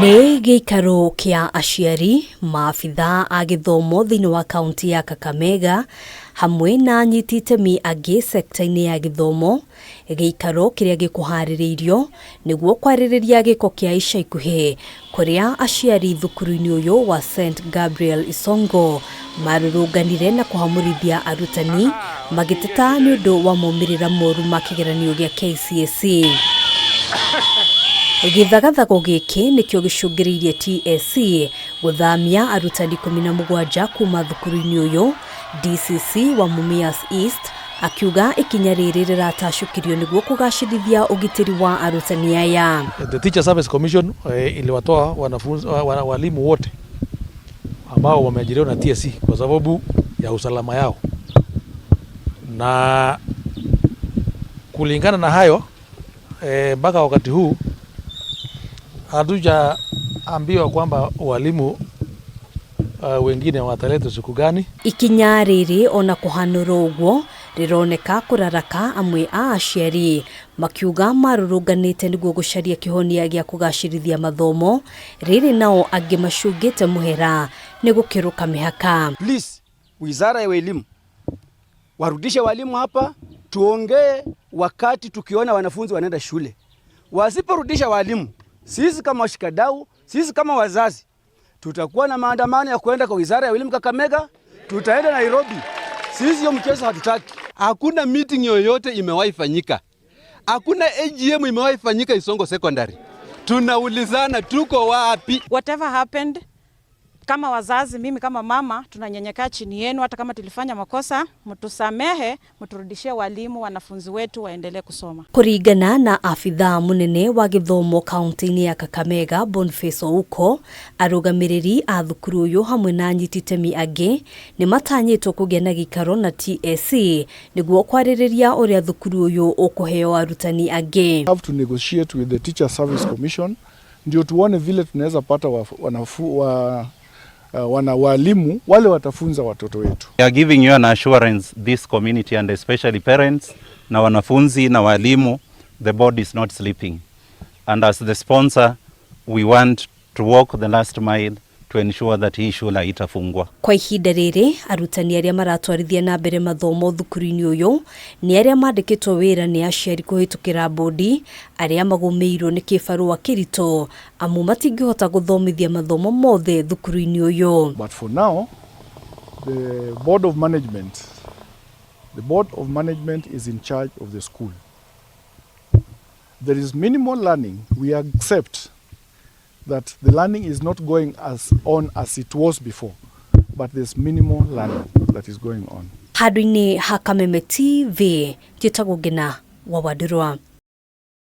Nĩ gĩikaro kĩa aciari, maabitha a gĩthomo thĩinĩ wa kaunti ya Kakamega hamwe na anyiti itemi angĩ sekta-inĩ ya gĩthomo, gĩikaro kĩrĩa gĩkũharĩrĩirio nĩguo kwarĩrĩria gĩko kĩa ica ikuhĩ kũrĩa aciari thukuru-inĩ ũyũ wa St.Gabriel Isongo marũrũnganire na kũhamũrithia arutani magĩteta nĩ ũndũ wa moimĩrĩra moru ma kĩgeranio gĩa KCSE. Gĩthagathago gĩkĩ nĩkĩo gĩcũngĩrĩirie TSC gũthamia arutani 17 kuma thukuru-inĩ ũyũ. DCC wa MUMIAS East akiuga ikinya rĩrĩ rĩratacũkirio nĩguo kũgacĩrithia ũgitĩri wa arutani aya. The Teacher Service Commission iliwatoa wanafunzi walimu wote ambao wameajiriwa na TSC kwa sababu ya usalama yao, na kulingana na hayo mpaka wakati huu hatujaambiwa kwamba walimu wengine wataleta siku gani. Ikinya rĩrĩ ona kũhanũra ũguo rĩroneka kũraraka amwe a aciari makiuga marũrũnganĩte nĩguo gũcaria kĩhonia gĩa kũgacĩrithia mathomo, rĩrĩ nao angĩ macungĩte mũhera nĩ gũkĩrũka mĩhaka. Please, Wizara ya Elimu warudishe walimu hapa, tuongee wakati tukiona wanafunzi wanaenda shule. Wasiporudisha walimu, sisi kama washikadau, sisi kama wazazi, tutakuwa na maandamano ya kwenda kwa Wizara ya Elimu Kakamega, tutaenda Nairobi. Sisi hiyo mchezo hatutaki. Hakuna meeting yoyote imewahi fanyika. Hakuna AGM imewahi fanyika Isongo Secondary. Tunaulizana tuko wapi? Whatever happened, kama wazazi, mimi kama mama, tunanyenyekea chini yenu. Hata kama tulifanya makosa, mtusamehe, mturudishie walimu, wanafunzi wetu waendelee kusoma. Kũringana na afitha munene wa gĩthomo kaunti-inĩ ya Kakamega Boniface Ouko, arũgamĩrĩri a thukuru ũyũ hamwe na anyiti itemi angĩ nĩ matanyĩtwo kũgĩa na gĩikaro na TSC nĩguo kwarĩrĩria ũrĩa thukuru ũyũ ũkũheo arutani angĩ. Have to negotiate with the Teacher Service Commission ndio tuone vile tunaweza pata walimu wale watafunza watoto wetu. We are giving you an assurance, this community and especially parents na wanafunzi na walimu, the board is not sleeping. And as the sponsor, we want to walk the last mile to ensure that hii shule haitafungwa. Kwa ihinda rĩrĩ, arutani arĩa maratwarithia na mbere mathomo thukuru-inĩ ũyũ nĩ arĩa mandĩkĩtwo wĩra nĩ aciari kũhĩtũkĩra bodi, arĩa magũmĩirwo nĩ kĩbarũa kĩritũ amu matingĩhota gũthomithia mathomo mothe thukuru-inĩ ũyũ. But for now, the board of management is in charge of the school. There is minimal learning. We accept that the learning is not going on as it was before, but there's minimal learning that is going on. Handũ-inĩ ha KAMITII TV, njĩtagwo Ngina wa Wandĩrwa.